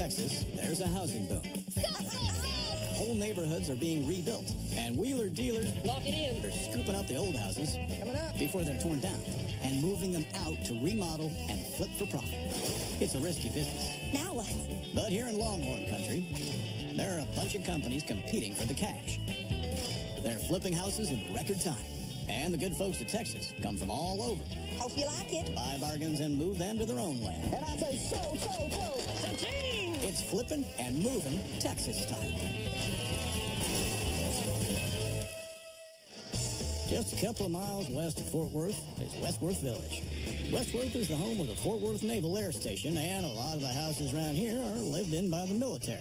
Texas, there's a housing boom. Whole neighborhoods are being rebuilt, and wheeler dealers lock it in. They're scooping up the old houses before they're torn down and moving them out to remodel and flip for profit. It's a risky business. Now what? But here in Longhorn Country, there are a bunch of companies competing for the cash. They're flipping houses in record time. And the good folks of Texas come from all over. Hope you like it. Buy bargains and move them to their own land. And I say so. Cha-ching! It's flipping and moving Texas style. Just a couple of miles west of Fort Worth is Westworth Village. Westworth is the home of the Fort Worth Naval Air Station, and a lot of the houses around here are lived in by the military.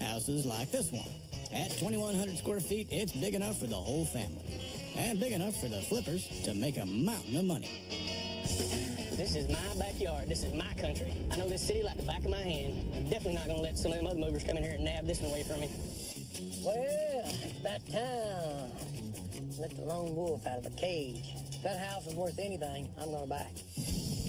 Houses like this one. At 2,100 square feet, it's big enough for the whole family. And big enough for the flippers to make a mountain of money. This is my backyard. This is my country. I know this city like the back of my hand. I'm definitely not going to let some of them other movers come in here and nab this one away from me. Well, it's about time. Let the lone wolf out of the cage. If that house is worth anything, I'm going to buy it.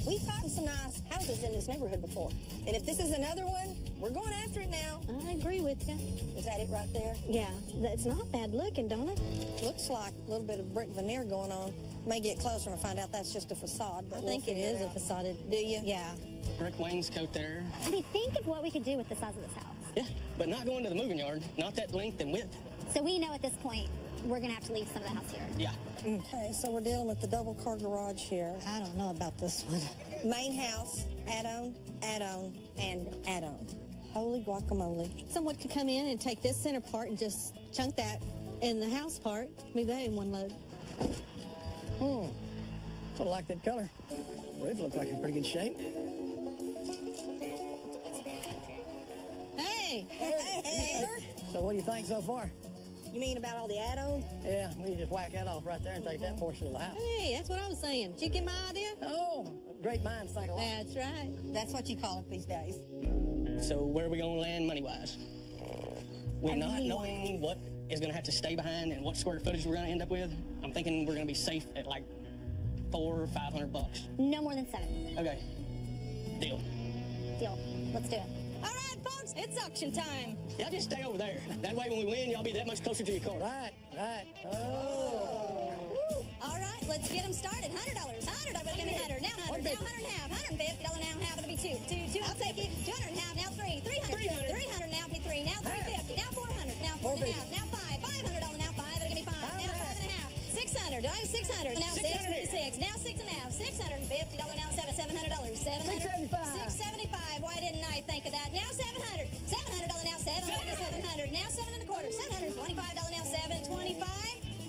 We've gotten some nice houses in this neighborhood before. And if this is another one, we're going after it now. I agree with you. Is that it right there? Yeah, it's not bad looking, don't it? Looks like a little bit of brick veneer going on. May get closer and find out that's just a facade. But I think it is a facade. Do you? Yeah. Brick wainscot there. I mean, think of what we could do with the size of this house. Yeah, but not going to the moving yard. Not that length and width. So we know at this point we're going to have to leave some of the house here. Yeah. Okay, so we're dealing with the double car garage here. I don't know about this one. Main house, add-on, and add-on. Holy guacamole. Someone could come in and take this center part and just chunk that in the house part, move that in one load. Sort of like that color. Roof looks like it's in pretty good shape. Hey! Hey. So what do you think so far? You mean about all the add-ons? Yeah, we can just whack that off right there and take that portion of the house. Hey, that's what I was saying. Did you get my idea? Oh, great minds think alike. That's right. That's what you call it these days. So where are we going to land money-wise? We're not knowing what is going to have to stay behind and what square footage we're going to end up with. I'm thinking we're going to be safe at like $400 or $500. No more than 7. Okay. Deal. Deal. Let's do it. All right, folks, it's auction time. Y'all just stay over there. That way when we win, y'all be that much closer to your car. Right. Oh. Woo. All right, let's get them started. $100. $100. Give me 100. Now 100. Now 100 and a half. $150. Now half. It'll be 2. I'll take it. 200 and a half. Now 3. 300. 300. Now be 3. Now 350. Now 400. Now 4 and a half. Now 5. $500. Now 5. It'll give me 5. Now 5 and a half. 600. Do I have 600? Now 656. Now 6 and a half. $650. Now $700. $675. Why didn't I think of that? Now $700. $700. Now 700. Now 7 and a quarter. $725. Now $725.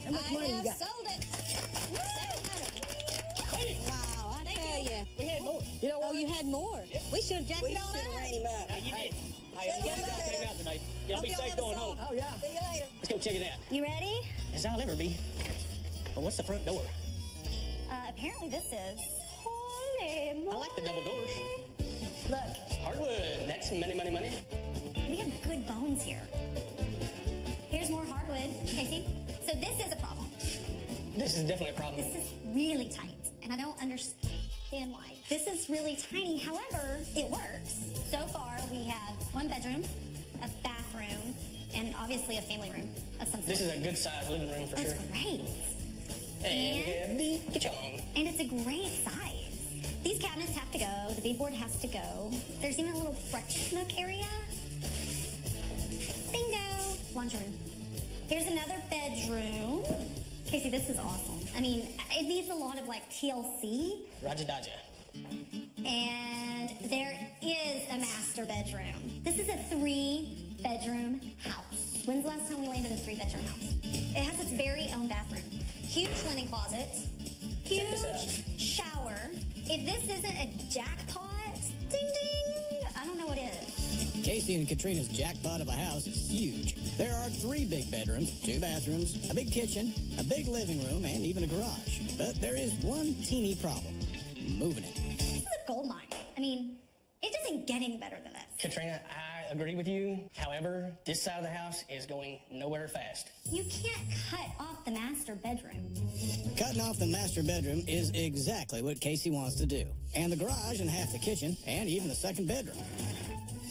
How much money you got? Sold it. 700. Wow, I tell you. We had more. You know what? Oh, you had more. We should have jacked We it all should have up. ran him up. You did. Hey, you guys came out tonight. Y'all be safe going home. Oh, yeah. See you later. Let's go check it out. You ready? As I'll ever be. But what's the front door? Apparently this is... Holy moly. I like the double doors. Look, Hardwood. That's money, money, money. we have good bones here. Here's more hardwood. Casey? So this is a problem. This is definitely a problem. This is really tight, and I don't understand why. This is really tiny, however, it works. So far, we have 1 bedroom, a bathroom, and obviously a family room of some sort. This is a good sized living room for That's sure. great. And the kitchen. And it's a great size. These cabinets have to go, the beadboard has to go. There's even a little French nook area. Bingo! Laundry room. Here's another bedroom. Casey, this is awesome. I mean, it needs a lot of like TLC. Roger Dodger. And there is a master bedroom. This is a 3-bedroom house. When's the last time we landed in a 3-bedroom house? It has its very own bathroom. Huge linen closet. Huge shower. If this isn't a jackpot, ding ding, I don't know what is. Casey and Katrina's jackpot of a house is huge. There are 3 big bedrooms, 2 bathrooms, a big kitchen, a big living room, and even a garage. But there is one teeny problem. Moving it. This is a gold mine. I mean, it doesn't get any better than this. Katrina, I agree with you. However, this side of the house is going nowhere fast. You can't cut off the master bedroom. Cutting off the master bedroom is exactly what Casey wants to do. And the garage and half the kitchen, and even the 2nd bedroom.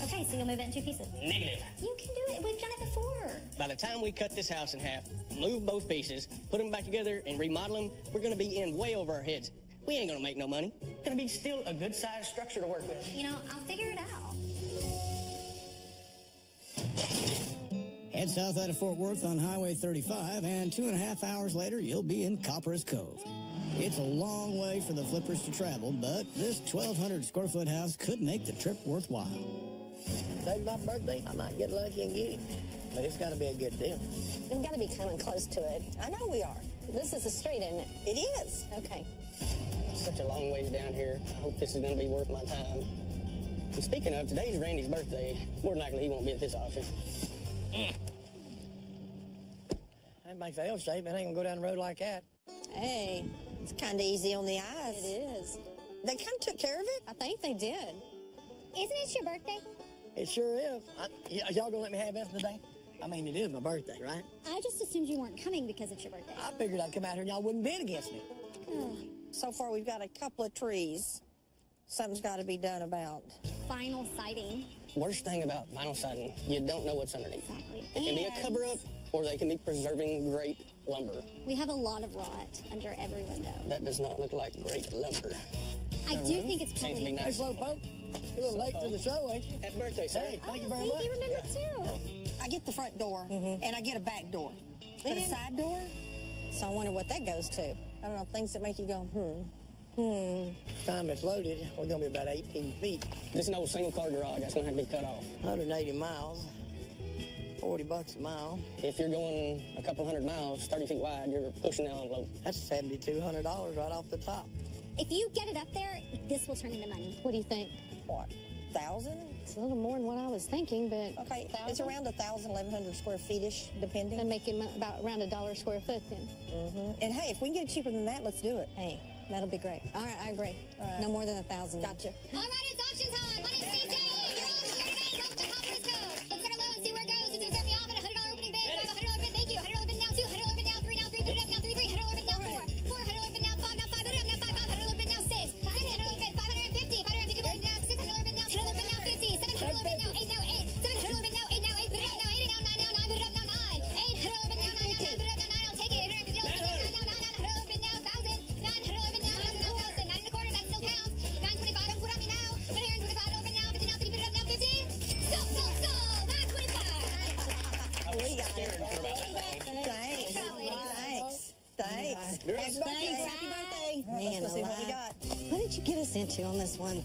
Okay, so you'll move it in 2 pieces. Negative. You can do it. We've done it before. By the time we cut this house in half, move both pieces, put them back together, and remodel them, we're going to be in way over our heads. We ain't going to make no money. It's going to be still a good-sized structure to work with. You know, I'll figure it out. Head south out of Fort Worth on Highway 35, and 2.5 hours later, you'll be in Copperas Cove. It's a long way for the flippers to travel, but this 1,200 square foot house could make the trip worthwhile. Today's my birthday. I might get lucky and get it, but it's got to be a good deal. We've got to be coming close to it. I know we are. This is the street, isn't it? It is. Okay. Such a long ways down here. I hope this is going to be worth my time. And speaking of, today's Randy's birthday. More than likely, he won't be at this auction. That makes a L shape. It ain't gonna go down the road like that. Hey, it's kind of easy on the eyes. It is. They kind of took care of it? I think they did. Isn't it your birthday? It sure is. Y'all gonna let me have this today? I mean, it is my birthday, right? I just assumed you weren't coming because it's your birthday. I figured I'd come out here and y'all wouldn't bid against me. So far, we've got a couple of trees. Something's got to be done about. Final siding. Worst thing about vinyl siding, you don't know what's underneath. Exactly. It can be a cover-up, or they can be preserving great lumber. We have a lot of rot under every window. That does not look like great lumber. I do think it's Seems to be probably... Hey, nice. Slowpoke, you're a little late to the show, ain't you? Happy birthday, sir. Hey, thank you very See, much. he remembered too. I get the front door, and I get a back door. But a side door? So I wonder what that goes to. I don't know, things that make you go, Time it's loaded, we're gonna be about 18 feet, This is an old single-car garage. That's going to have to be cut off. 180 miles, $40 a mile. If you're going a couple hundred miles, 30 feet wide, you're pushing the envelope. That's $7,200 right off the top. If you get it up there, this will turn into money. What do you think? what, 1,000? It's a little more than what I was thinking, but Okay, it's around 1,000, 1,100 square feet-ish, depending. and make it about around $1 square foot then. And hey, if we can get it cheaper than that, let's do it. Hey, that'll be great. All right, I agree. No more than 1,000. Gotcha. All right, it's auction time. My name's CJ. You're all here today. Welcome to Copperas Cove. Let's start low and see where it goes. This is going to start me off at a $100 opening bid. $100 bid, thank you. $100 bid now, $2. $100 bid now, $3. Now, $3. Put it up now, $3. $3. $100 bid now, $4. $400 bid now, $5. Now, $5. Put it up now, $5. $100 bid now, $6. $600 bid, $550. $550 bid now, $600 bid now, $10 bid now, $50. $700 bid now, $8. Now, $8. $700 bid now, $8. Now, $8. Put it up now, $80. Now, $9. Now, $9. Put it up now, $9. $800 bid now, $9. Now, $9. Put it up now, $9. I'll take it. $800 bid now, $9. $900 bid now, $1,000. $900 bid now, $1,000. $9 and a quarter, that still counts. $925, don't put on me now. $125 bid now, $50 now, $50. Put it up now, $50. Stop, $925. I was scared for about that. Thanks. Happy birthday. Happy birthday. Man, Let's see what we alive. got. What did you get us into on this one?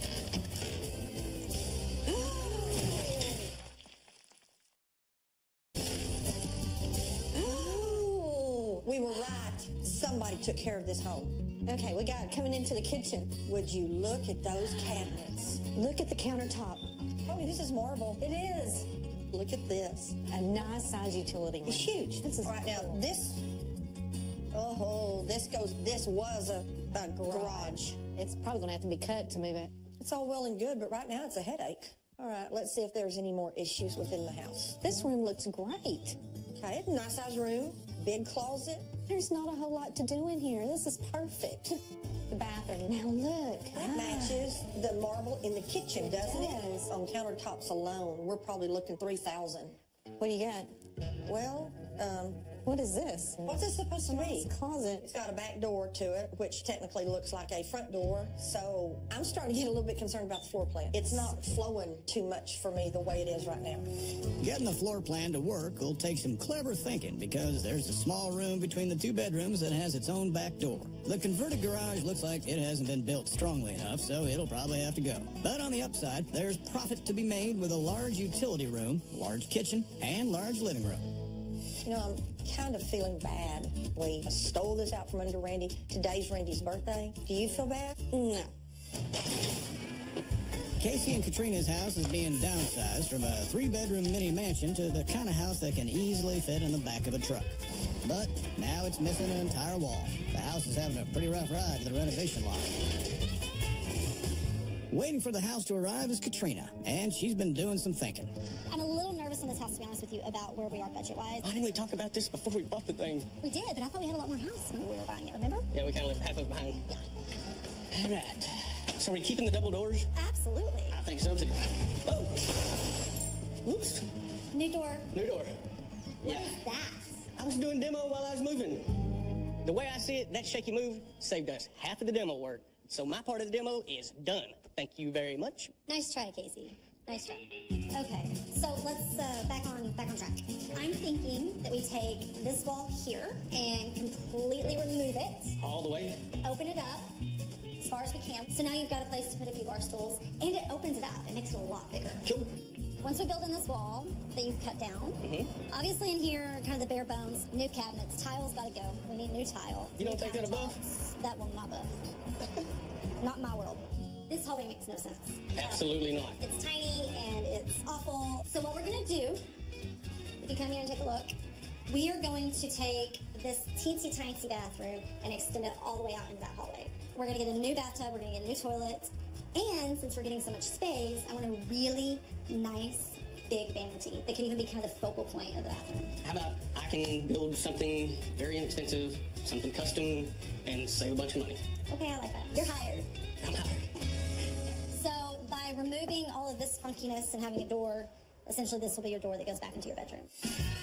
Ooh, we were right. Somebody took care of this home. Okay, we got it coming into the kitchen. Would you look at those cabinets? Look at the countertop. Oh, this is marble. It is Look at this. a nice size utility room. It's huge. This is All right, now cool. this was a garage. It's probably going to have to be cut to move it. It's all well and good, but right now it's a headache. All right, let's see if there's any more issues within the house. This room looks great. Okay, nice size room, big closet. There's not a whole lot to do in here. This is perfect. The bathroom. Now look. That matches the marble in the kitchen, doesn't it? does. On countertops alone, we're probably looking 3,000. What do you got? Well, What is this? what's this supposed to be? Nice closet. It's got a back door to it, which technically looks like a front door. So I'm starting to get a little bit concerned about the floor plan. It's not flowing too much for me the way it is right now. Getting the floor plan to work will take some clever thinking because there's a small room between the 2 bedrooms that has its own back door. The converted garage looks like it hasn't been built strongly enough, so it'll probably have to go. But on the upside, there's profit to be made with a large utility room, large kitchen, and large living room. You know, I'm kind of feeling bad. We stole this out from under Randy. Today's Randy's birthday. Do you feel bad? No. Casey and Katrina's house is being downsized from a 3-bedroom mini mansion to the kind of house that can easily fit in the back of a truck. But now it's missing an entire wall. The house is having a pretty rough ride to the renovation lot. Waiting for the house to arrive is Katrina, and she's been doing some thinking. I'm a little nervous on this house, to be honest with you, about where we are budget-wise. Why didn't we talk about this before we bought the thing? We did, but I thought we had a lot more house when we were buying it, remember? Yeah, we kind of left half of it behind. All right. So are we keeping the double doors? Absolutely. I think so too. Oh. Whoops. New door. New door. Yeah. What is that? I was doing demo while I was moving. The way I see it, that shaky move saved us half of the demo work. So my part of the demo is done. Thank you very much. Nice try, Casey. Nice try. Okay, so let's back on track. I'm thinking that we take this wall here and completely remove it. All the way. Open it up as far as we can. So now you've got a place to put a few bar stools, and it opens it up. It makes it a lot bigger. Cool. Once we build in this wall that you've cut down, obviously in here, kind of the bare bones, new cabinets, tile's got to go. We need new tile. You don't think that'll buff? That will not buff. Not in my world. This hallway makes no sense. Absolutely not. It's tiny and it's awful. So what we're gonna do, if you come here and take a look, we are going to take this teensy tiny bathroom and extend it all the way out into that hallway. We're gonna get a new bathtub, we're gonna get a new toilet, and since we're getting so much space, I want a really nice big vanity that can even be kind of the focal point of the bathroom. How about I can build something very inexpensive, something custom, and save a bunch of money? Okay, I like that. You're hired. I'm hired. So by removing all of this funkiness and having a door, essentially this will be your door that goes back into your bedroom.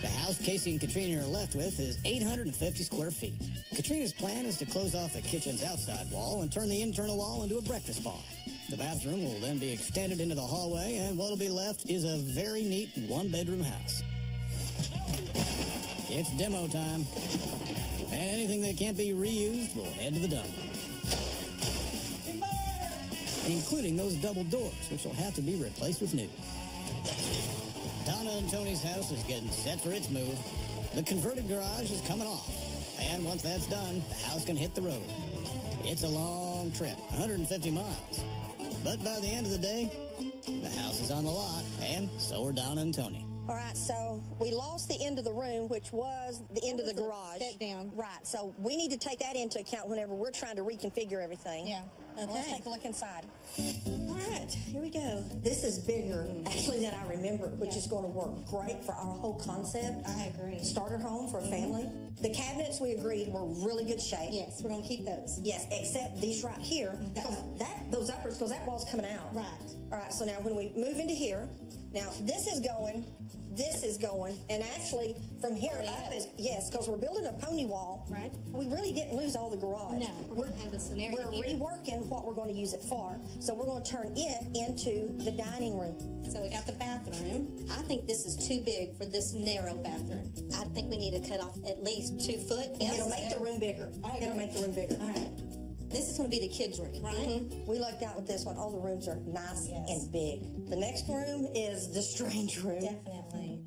The house Casey and Katrina are left with is 850 square feet. Katrina's plan is to close off the kitchen's outside wall and turn the internal wall into a breakfast bar. The bathroom will then be extended into the hallway, and what'll be left is a very neat one-bedroom house. It's demo time. And anything that can't be reused will head to the dump. Including those double doors, which will have to be replaced with new. Donna and Tony's house is getting set for its move. The converted garage is coming off. And once that's done, the house can hit the road. It's a long trip, 150 miles. But by the end of the day, the house is on the lot, and so are Donna and Tony. All right, so we lost the end of the room, which was the end of the garage. Step down. Right, so we need to take that into account whenever we're trying to reconfigure everything. Yeah. Well, let's Okay. take a look inside. All right, here we go. This is bigger, actually, than I remember, which is going to work great for our whole concept. I agree. Starter home for a family. The cabinets, we agreed, were really good shape. Yes, we're gonna keep those. Yes, except these right here, because those uppers, because that wall's coming out. Right. All right, so now when we move into here, now this is going, and actually from here up is, yes, because we're building a pony wall. Right. We really didn't lose all the garage. No, we're gonna have this scenario We're here. reworking what we're going to use it for. So we're going to turn it into the dining room. So we got the bathroom. I think this is too big for this narrow bathroom. I think we need to cut off at least 2 foot. It'll make the room bigger. It'll make the room bigger. All right. This is going to be the kids' room, right? We lucked out with this one. All the rooms are nice and big. The next room is the strange room. Definitely.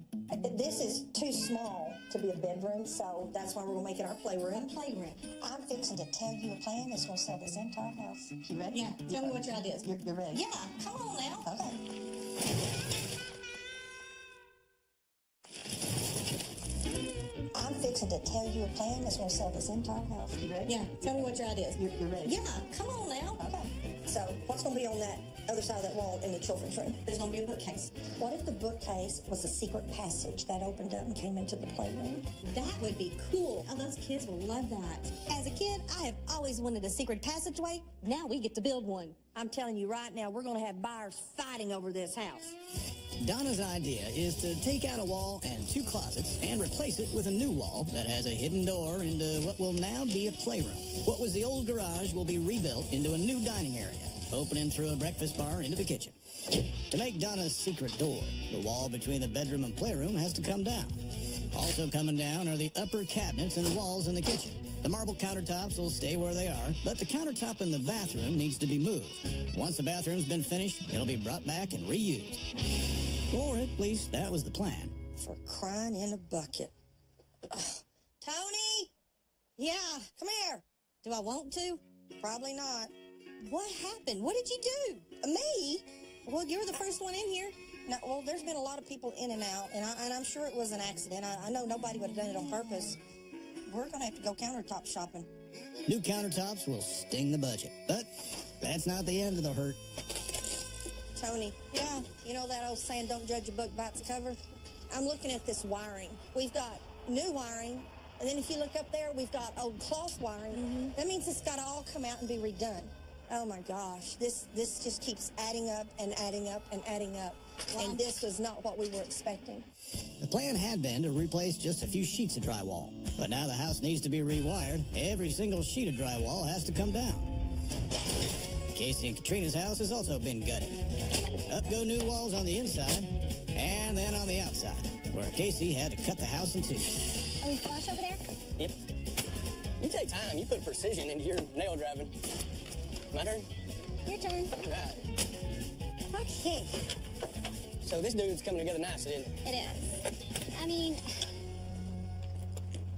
This is too small to be a bedroom, so that's why we're going to make it our playroom. Playroom. I'm fixing to tell you a plan that's going to sell this entire house. You ready? Yeah. Tell me what your idea is. You're ready? Yeah. Come on now. Okay. I'm fixing to tell you a plan that's going to sell this entire house. You ready? Yeah. Tell me what your idea is. You're ready? Yeah. Come on now. Okay. So what's going to be on that other side of that wall in the children's room? There's going to be a bookcase. What if the bookcase was a secret passage that opened up and came into the playroom? That would be cool. Oh, those kids will love that. As a kid, I have always wanted a secret passageway. Now we get to build one. I'm telling you right now, we're going to have buyers fighting over this house. Donna's idea is to take out a wall and 2 closets and replace it with a new wall that has a hidden door into what will now be a playroom. What was the old garage will be rebuilt into a new dining area, opening through a breakfast bar into the kitchen. To make Donna's secret door, the wall between the bedroom and playroom has to come down. Also coming down are the upper cabinets and walls in the kitchen. The marble countertops will stay where they are, but the countertop in the bathroom needs to be moved. Once the bathroom's been finished, it'll be brought back and reused. Or at least that was the plan. For crying in a bucket. Ugh. Tony! Yeah, come here. Do I want to? Probably not. What happened? What did you do? Me? Well, you're the first one in here. No, well, there's been a lot of people in and out, and I'm sure it was an accident. I know nobody would have done it on purpose. We're going to have to go countertop shopping. New countertops will sting the budget, but that's not the end of the hurt. Tony. Yeah. You know that old saying, don't judge a book by its cover? I'm looking at this wiring. We've got new wiring, and then if you look up there, we've got old cloth wiring. That means it's got to all come out and be redone. Oh my gosh, this just keeps adding up and adding up and adding up. Well, And this was not what we were expecting. The plan had been to replace just a few sheets of drywall, but now the house needs to be rewired. Every single sheet of drywall has to come down. Casey and Katrina's house has also been gutted. Up go new walls on the inside, and then on the outside, where Casey had to cut the house in two. Are we flush over there? Yep. You take time. You put precision into your nail driving. My turn? Your turn. Right. Okay. So this dude's coming together nice, isn't it? It is. I mean,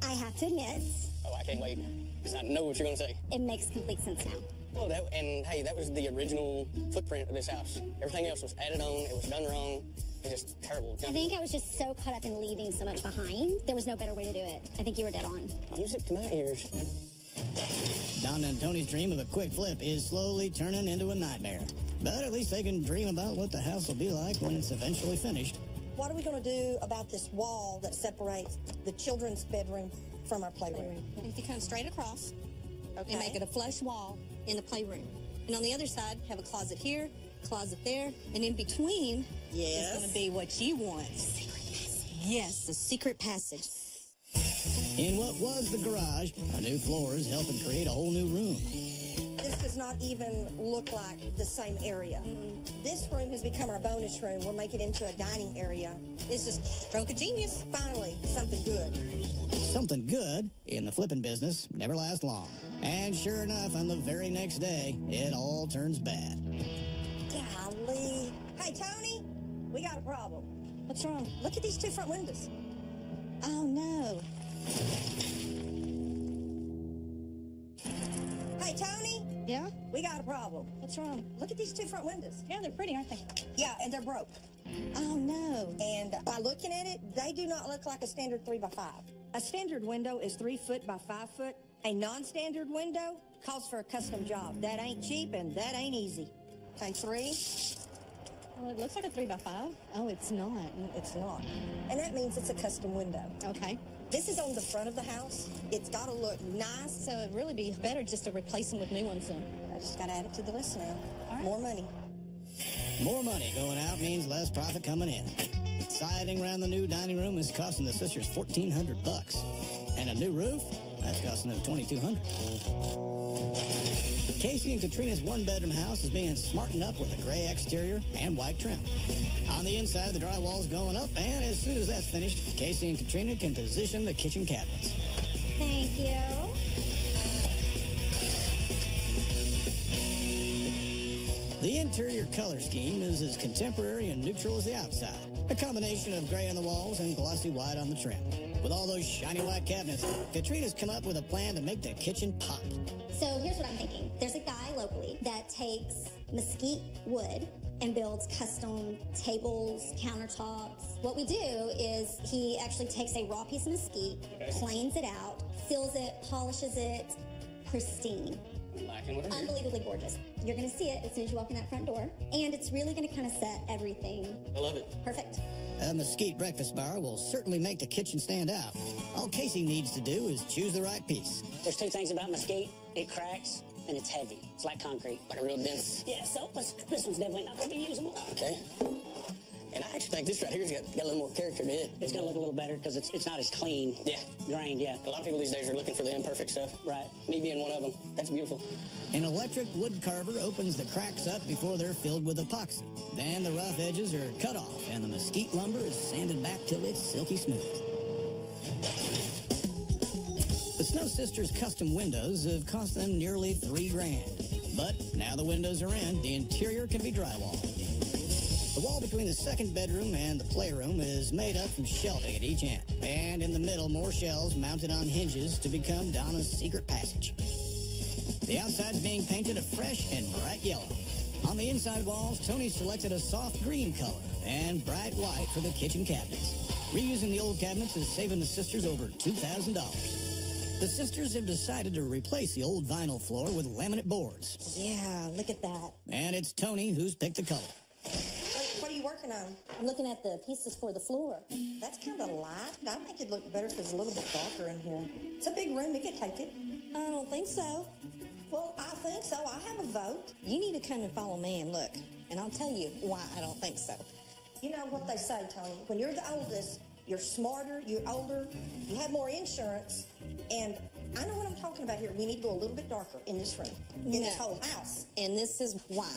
I have to admit, Oh, I can't wait. Because I know what you're going to say. it makes complete sense now. Well, hey, that was the original footprint of this house. Everything else was added on. It was done wrong. It was just terrible. I think I was just so caught up in leaving so much behind. There was no better way to do it. I think you were dead on. Music to my ears. Don and Tony's dream of a quick flip is slowly turning into a nightmare. But at least they can dream about what the house will be like when it's eventually finished. What are we going to do about this wall that separates the children's bedroom from our playroom? If you come straight across Okay. and make it a flush wall in the playroom. And on the other side, have a closet here, closet there, and in between Yes. is going to be what you want. Yes, the secret passage. In what was the garage, a new floor is helping create a whole new room. This does not even look like the same area. This room has become our bonus room. We'll make it into a dining area. It's just stroke of genius. Finally, something good. Something good in the flipping business never lasts long. And sure enough, on the very next day, it all turns bad. Golly. Hey, Tony, we got a problem. What's wrong? Look at these two front windows. Oh, no. Hey, Tony, Yeah? we got a problem. What's wrong? Look at these two front windows. Yeah, they're pretty, aren't they? Yeah, and they're broke. Oh, no. And by looking at it, they do not look like a standard 3x5. A standard window is 3 foot by 5 foot. A non-standard window calls for a custom job. That ain't cheap and that ain't easy. Okay, 3. Well, it looks like a 3x5. Oh, it's not. It's not. And that means it's a custom window. Okay. This is on the front of the house. It's got to look nice. So it'd really be better just to replace them with new ones then. I just got to add it to the list now. All right. More money. More money going out means less profit coming in. Siding around the new dining room is costing the sisters $1,400. And a new roof, that's costing them $2,200. Casey and Katrina's one-bedroom house is being smartened up with a gray exterior and white trim. On the inside, the drywall's going up, and as soon as that's finished, Casey and Katrina can position the kitchen cabinets. Thank you. The interior color scheme is as contemporary and neutral as the outside. A combination of gray on the walls and glossy white on the trim. With all those shiny white cabinets, Katrina's come up with a plan to make the kitchen pop. So here's what I'm thinking. There's a guy locally that takes mesquite wood and builds custom tables, countertops. What we do is he actually takes a raw piece of mesquite, planes it out, fills it, polishes it, pristine. Liking what I hear. Unbelievably gorgeous. You're going to see it as soon as you walk in that front door. And it's really going to kind of set everything I love it. perfect. A mesquite breakfast bar will certainly make the kitchen stand out. All Casey needs to do is choose the right piece. There's two things about mesquite. It cracks and it's heavy. It's like concrete. Like a real dense. Yeah, so this one's definitely not going to be usable. Okay. And I actually think this right here's got a little more character to it. It's going to look a little better because it's not as clean. Yeah. Grained, yeah. A lot of people these days are looking for the imperfect stuff. Right. Me being one of them. That's beautiful. An electric wood carver opens the cracks up before they're filled with epoxy. Then the rough edges are cut off and the mesquite lumber is sanded back till it's silky smooth. The Snow Sisters custom windows have cost them nearly $3,000. But now the windows are in, the interior can be drywalled. The wall between the second bedroom and the playroom is made up from shelving at each end. And in the middle, more shelves mounted on hinges to become Donna's secret passage. The outside's being painted a fresh and bright yellow. On the inside walls, Tony selected a soft green color and bright white for the kitchen cabinets. Reusing the old cabinets is saving the sisters over $2,000. The sisters have decided to replace the old vinyl floor with laminate boards. Yeah, look at that. And it's Tony who's picked the color. What are you working on? I'm looking at the pieces for the floor. That's kind of light. I think it'd look better if it's a little bit darker in here. It's a big room. We could take it. I don't think so. Well, I think so. I have a vote. You need to come and follow me and look, and I'll tell you why I don't think so. You know what they say, Tony. When you're the oldest, you're smarter, you're older, you have more insurance, and I know what I'm talking about here. We need to go a little bit darker in this room, in this whole house. And this is why.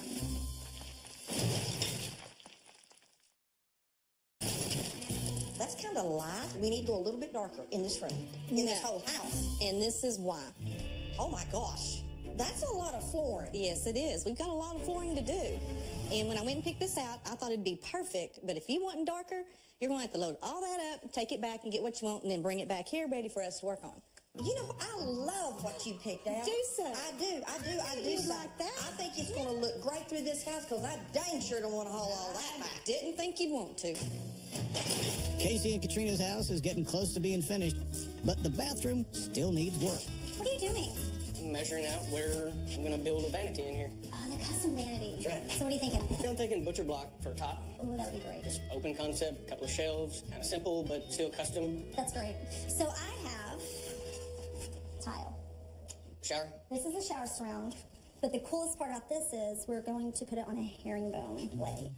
That's kind of light. We need to go a little bit darker in this room, in this whole house. And this is why. Oh my gosh. That's a lot of flooring. Yes, it is. We've got a lot of flooring to do. And when I went and picked this out, I thought it'd be perfect. But if you want it darker, you're going to have to load all that up, take it back and get what you want, and then bring it back here ready for us to work on. You know, I love what you picked out. Do so. I do. You so. like that? I think it's going to look great through this house because I dang sure don't want to haul all that back. Didn't think you'd want to. Casey and Katrina's house is getting close to being finished, but the bathroom still needs work. What are you doing? Measuring out where I'm gonna build a vanity in here. Oh, the custom vanity. That's right. So what are you thinking? I'm thinking butcher block for a top. Oh, that would be great. Open concept, couple of shelves, kind of simple but still custom. That's great. So I have tile. Shower. This is a shower surround. But the coolest part about this is we're going to put it on a herringbone way.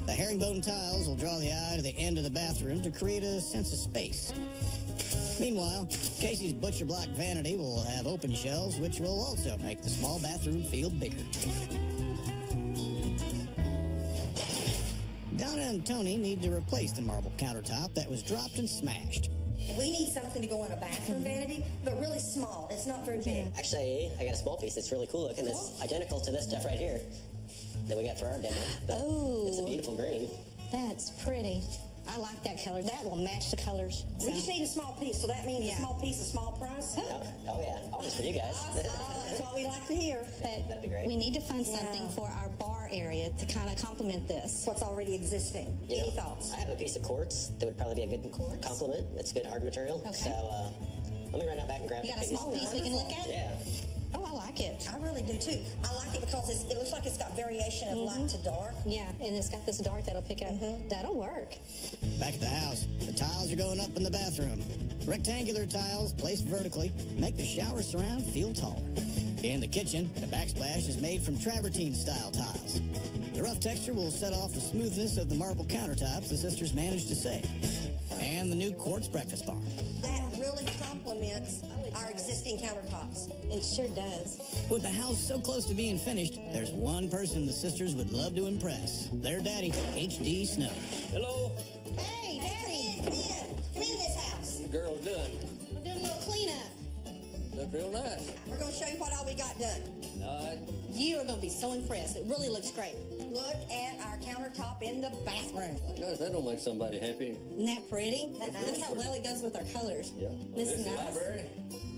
The herringbone tiles will draw the eye to the end of the bathroom to create a sense of space. Meanwhile, Casey's butcher block vanity will have open shelves, which will also make the small bathroom feel bigger. Donna and Tony need to replace the marble countertop that was dropped and smashed. We need something to go in a bathroom vanity, but really small. It's not very big. Actually, I got a small piece that's really cool looking. It's identical to this stuff right here that we got for our demo. Oh. It's a beautiful green. That's pretty. I like that color. That will match the colors. We just need a small piece, so that means a small piece, a small price. Oh yeah. Oh, just for you guys. That's what we like to hear. But be great. we need to find something for our bar area to kind of complement this. What's already existing. You Any know, thoughts? I have a piece of quartz that would probably be a good compliment. It's good hard material. Okay. So let me run out back and grab You got a small piece we can look at? Yeah. Oh, I like it. I really do too. I like it because it looks like it's got variation of light to dark. Yeah, and it's got this dark that'll pick up. That'll work. Back at the house, the tiles are going up in the bathroom. Rectangular tiles placed vertically make the shower surround feel taller. In the kitchen, the backsplash is made from travertine-style tiles. The rough texture will set off the smoothness of the marble countertops the sisters managed to save. And the new quartz breakfast bar. That really complements our existing countertops. It sure does. With the house so close to being finished, there's one person the sisters would love to impress. Their daddy, H.D. Snow. Hello. Hey, Daddy! Come in this house. The girl's done. We're doing a little cleanup. Look real nice. We're going to show you what all we got done. You are going to be so impressed. It really looks great. Look at our countertop in the bathroom. Gosh, that don't make somebody happy. Isn't that pretty? Look how well it goes with our colors. Yeah. This is the nice. library.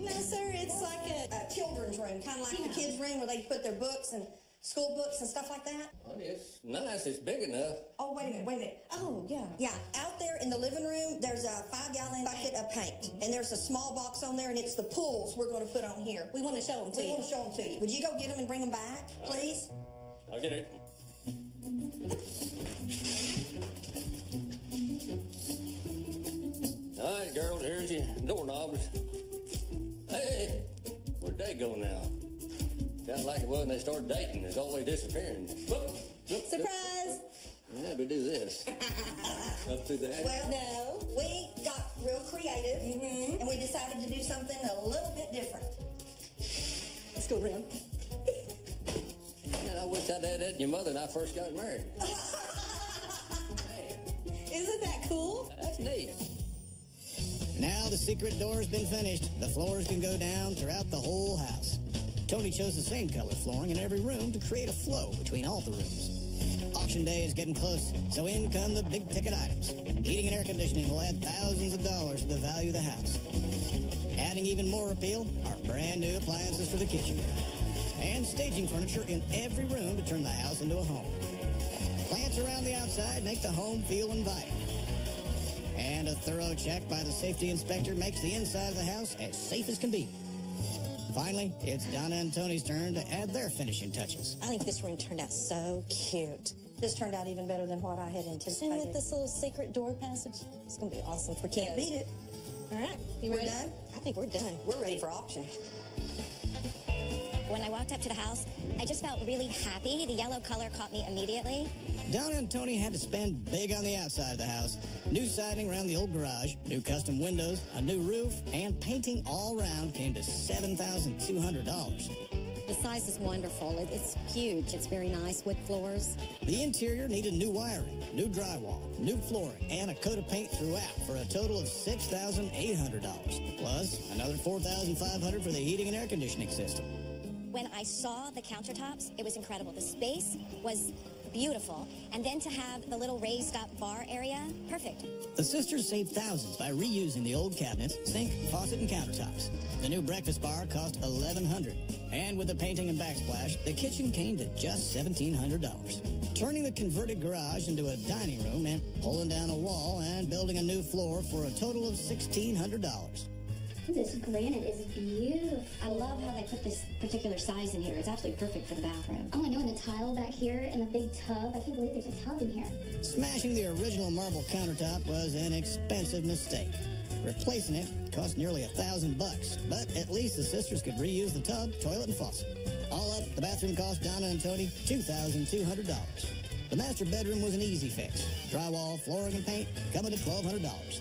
No, sir, it's like a children's room, kind of like the kids' room where they put their books and school books and stuff like that. Honey, it's nice. It's big enough. Oh, wait a minute. Oh, yeah. Yeah, out there in the living room, there's a 5-gallon bucket of paint. And there's a small box on there, and it's the pools we're going to put on here. We want to show them to We you. want to show them to you. Would you go get them and bring them back, please? I'll get it. All right, girls, here's your doorknobs. Hey, where'd they go now? Kind of like it was when they started dating. It's always disappearing. Whoop, whoop, Surprise! Yeah, we do this. Up to that. Well, no. We got real creative, and we decided to do something a little bit different. Let's go around. Man, I wish I'd had that in your mother when I first got married. Isn't that cool? That's neat. Now the secret door's been finished. The floors can go down throughout the whole house. Tony chose the same color flooring in every room to create a flow between all the rooms. Auction day is getting close, so in come the big-ticket items. Heating and air conditioning will add thousands of dollars to the value of the house. Adding even more appeal are brand-new appliances for the kitchen. And staging furniture in every room to turn the house into a home. Plants around the outside make the home feel inviting. And a thorough check by the safety inspector makes the inside of the house as safe as can be. Finally, it's Donna and Tony's turn to add their finishing touches. I think this room turned out so cute. This turned out even better than what I had And anticipated. with this little secret door passage, it's going to be awesome for kids. Can't beat it. All right, you We're ready? done? I think we're done. We're ready for auction. When I walked up to the house, I just felt really happy. The yellow color caught me immediately. Donna and Tony had to spend big on the outside of the house. New siding around the old garage, new custom windows, a new roof, and painting all around came to $7,200. The size is wonderful. It's huge. It's very nice. Wood floors. The interior needed new wiring, new drywall, new flooring, and a coat of paint throughout for a total of $6,800. Plus, another $4,500 for the heating and air conditioning system. When I saw the countertops, it was incredible. The space was beautiful. And then to have the little raised up bar area, perfect. The sisters saved thousands by reusing the old cabinets, sink, faucet, and countertops. The new breakfast bar cost $1,100. And with the painting and backsplash, the kitchen came to just $1,700. Turning the converted garage into a dining room and pulling down a wall and building a new floor for a total of $1,600. This granite is beautiful. I love how they put this particular size in here. It's absolutely perfect for the bathroom. Oh, I know, and the tile back here and the big tub. I can't believe there's a tub in here. Smashing the original marble countertop was an expensive mistake. Replacing it cost nearly $1,000, but at least the sisters could reuse the tub, toilet, and faucet. All up, the bathroom cost Donna and Tony $2,200. The master bedroom was an easy fix. Drywall, flooring, and paint coming to $1,200.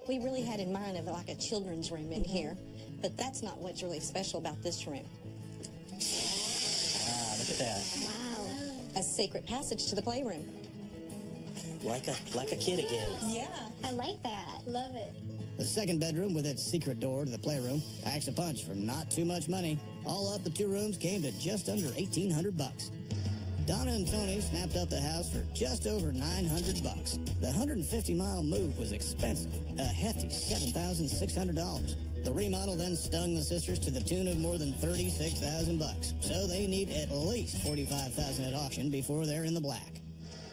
We really had in mind of like a children's room in here, but that's not what's really special about this room. Ah, look at that. Wow. A secret passage to the playroom. Like a kid again. Yeah. I like that. Love it. The second bedroom with its secret door to the playroom packs a punch for not too much money. All up, the two rooms came to just under $1,800. Donna and Tony snapped up the house for just over $900. The 150-mile move was expensive, a hefty $7,600. The remodel then stung the sisters to the tune of more than $36,000. So they need at least $45,000 at auction before they're in the black.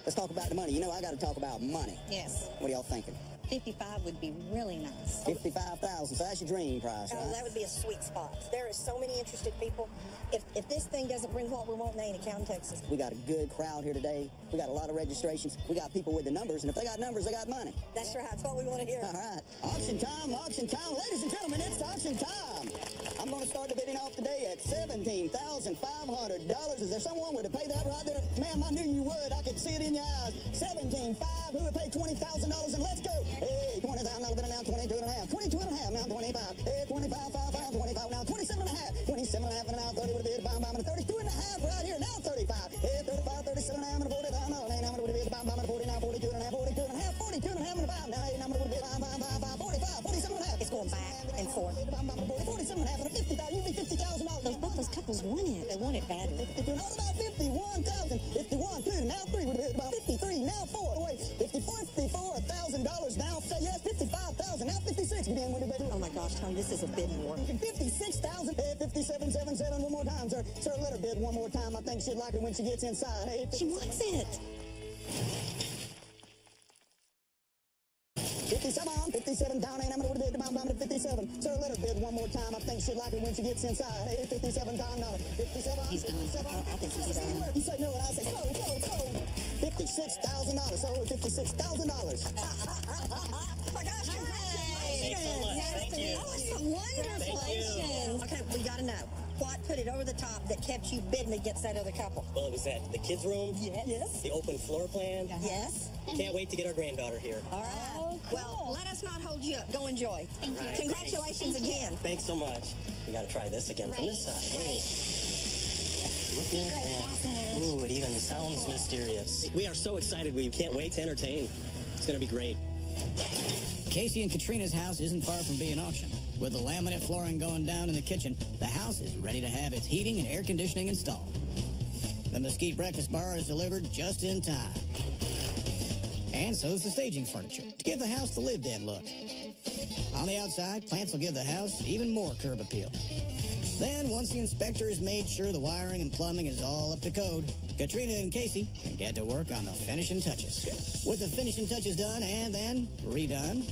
Let's talk about the money. You know, I got to talk about money. Yes. What are y'all thinking? 55 would be really nice. 55,000. So that's your dream price, right? Oh, that would be a sweet spot. There is so many interested people. If this thing doesn't bring what we want, they ain't counting Texas. We got a good crowd here today. We got a lot of registrations. We got people with the numbers, and if they got numbers, they got money. That's right. That's what we want to hear. All right. Auction time, auction time. Ladies and gentlemen, it's auction time. I'm going to start the bidding off today at $17,500. Is there someone with to pay that right there? Ma'am, I knew you would. I could see it in your eyes. $17,500. Who would pay $20,000? And let's go. Hey, $20,000 now, 22 and a half. 22 and a half now, 25. Hey, 25, 5, 25 now, 27 and a half. 27 and a half and now, 30 would bid. Bam, bam, and 32 and a half right here. Now 35. Hey, 35, 37 and a half and 40. Now, now, now, would bid. Bam, bam, and 40 now, 42 and a half, 42 and a half, 42 and a half and 5. Now, hey, now, would bid. Bam, bam, bam, bam, 45, 47 and a half. It's going back and forth. Bam, bam, 40, 47 and a half and 50,000. You need $50,000. Both those couples want it. They want it badly. What about 51,000? 51, 2, now 3 would bid. About 53, now 4. Wait, $54,000 now. Say yes, 55,000, now 56. Again, would bid. Oh my gosh, Tom, this is a bid war. 56,000. Hey, 5777. One more time, sir. Sir, let her bid one more time. I think she'd like it when she gets inside. Hey, She wants it. 57 down, and I'm going to bid down to 57. Sir, let her bid one more time. I think she'd like it when she gets inside. Hey, 57 down, now 57. He's done. I think he's done. You say no, and I say sold. $56,000. Sold $56,000. Oh my gosh, Thanks so much. Thank you. That was some wonderful. Okay, we got to know. What put it over the top that kept you bidding against that other couple? Well, it was that the kids' room. Yes. The open floor plan. Yes. Can't wait to get our granddaughter here. All right. Oh, cool. Well, let us not hold you up. Go enjoy. Thank you. Congratulations again. Thanks so much. We got to try this again from this side. Hey. Look at that. Ooh, it even sounds mysterious. We are so excited. We can't wait to entertain. It's going to be great. Casey and Katrina's house isn't far from being auctioned. With the laminate flooring going down in the kitchen, the house is ready to have its heating and air conditioning installed. The Mesquite breakfast bar is delivered just in time. And so is the staging furniture to give the house the lived-in look. On the outside, plants will give the house even more curb appeal. Then, once the inspector has made sure the wiring and plumbing is all up to code, Katrina and Casey can get to work on the finishing touches. With the finishing touches done and then redone,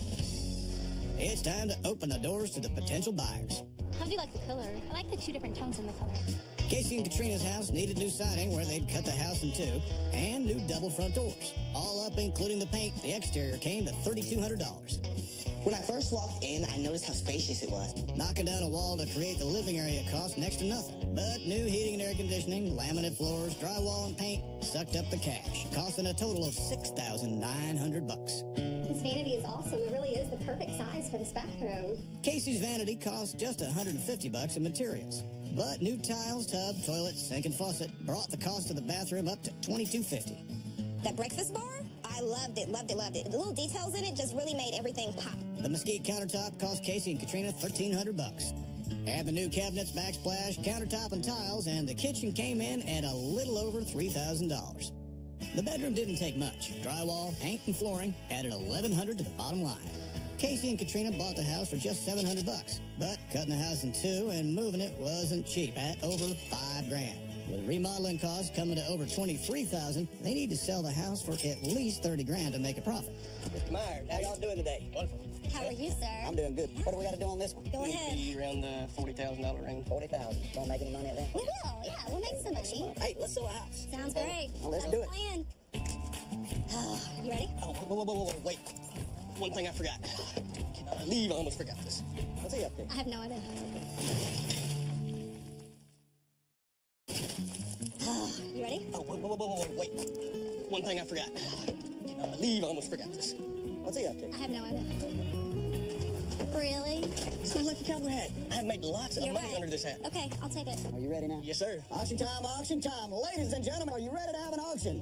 it's time to open the doors to the potential buyers. How do you like the color? I like the two different tones in the color. Casey and Katrina's house needed new siding where they'd cut the house in two, and new double front doors. All up, including the paint, the exterior came to $3,200. When I first walked in, I noticed how spacious it was. Knocking down a wall to create the living area cost next to nothing. But new heating and air conditioning, laminate floors, drywall, and paint sucked up the cash, costing a total of $6,900. This vanity is awesome. It really is the perfect size for this bathroom. Casey's vanity cost just $150 in materials. But new tiles, tub, toilet, sink, and faucet brought the cost of the bathroom up to $22.50. That breakfast bar? I loved it, loved it, loved it. The little details in it just really made everything pop. The mesquite countertop cost Casey and Katrina $1,300. Add the new cabinets, backsplash, countertop, and tiles, and the kitchen came in at a little over $3,000. The bedroom didn't take much. Drywall, paint, and flooring added $1,100 to the bottom line. Casey and Katrina bought the house for just $700, but cutting the house in two and moving it wasn't cheap at over $5,000. With remodeling costs coming to over $23,000, they need to sell the house for at least $30,000 to make a profit. Mr. Myers, how y'all doing today? Wonderful. How are you, sir? I'm doing good. What do we got to do on this one? Go ahead. Be around the $40,000 range. 40,000. Don't make any money at that. We will, yeah. We'll make some money. Hey, let's sell a house. Sounds great. Well, let's Sounds do it. plan. You ready? Oh, whoa, wait. One thing I forgot. Can I leave? I almost forgot this. What's he up to? I have no idea. You ready? Oh, whoa, wait. One thing I forgot. Can I leave? I almost forgot this. What's he up to? I have no idea. Really? Sounds like a cowboy hat. I've made lots of You're money right. under this hat. Okay, I'll take it. Are you ready now? Yes, sir. Auction time, auction time. Ladies and gentlemen, are you ready to have an auction?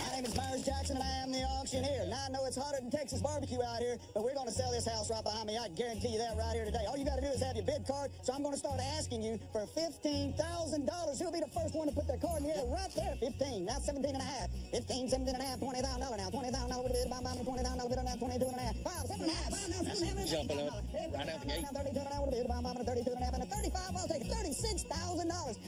My name is Myers Jackson, and I am the auctioneer. Now, I know it's hotter than Texas barbecue out here, but we're going to sell this house right behind me. I can guarantee you that right here today. All you got to do is have your bid card, so I'm going to start asking you for $15,000. Who'll be the first one to put their card in the air right there? 15, now 17 and a half. 15, 17 and a half, $20,000 now. $20,000 with a bid, $20,000 with a bid, 22 and a half. 5, 7 and a half, 5, now 7 and a half. Jumping up right out the gate. 32 and a half with a bid, 32 and a half, and a 35, I'll take it. $36,000.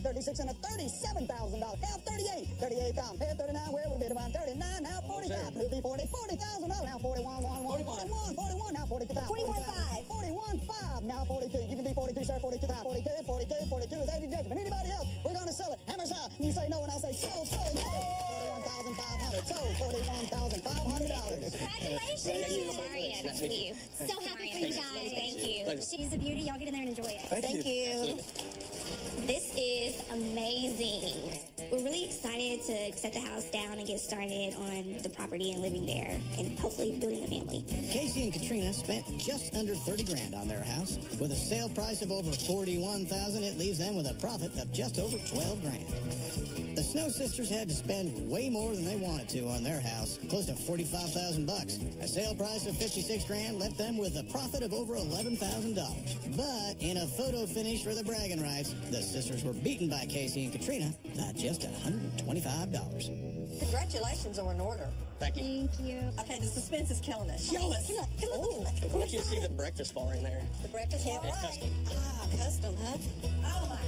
36 and a $37,000. Now 38, 38,000. Pay 39, where would a bid about 39, now 45. Who'll be 40, $40,000. Now 41, 41, now 42,000. 41.5. 41.5, now 42. You can be 42, sir, 42,000. 42 is every judgment. Anybody else? We're going to sell it. Hammer out. You say no, and I say sold. $41,500. Sold $41,500. Congratulations. Marion. Nice to meet you. So happy for you guys. Thank you. Pleasure. She's a beauty. Y'all get in there and enjoy it. Thank you. This is amazing. We're really excited to set the house down and get started on the property and living there and hopefully building a family. Casey and Katrina spent just under $30,000 on their house. With a sale price of over $41,000, it leaves them with a profit of just over $12,000. The Snow Sisters had to spend way more than they wanted to on their house, close to $45,000. A sale price of $56,000 left them with a profit of over $11,000. But in a photo finish for the bragging rights, the sisters were beaten by Casey and Katrina by just $125. Congratulations are in order. Thank you. Thank you. Okay, the suspense is killing us. Kill it. Oh, I want you to see the breakfast bar in there. the breakfast bar. It's custom. Ah, custom, huh? Oh my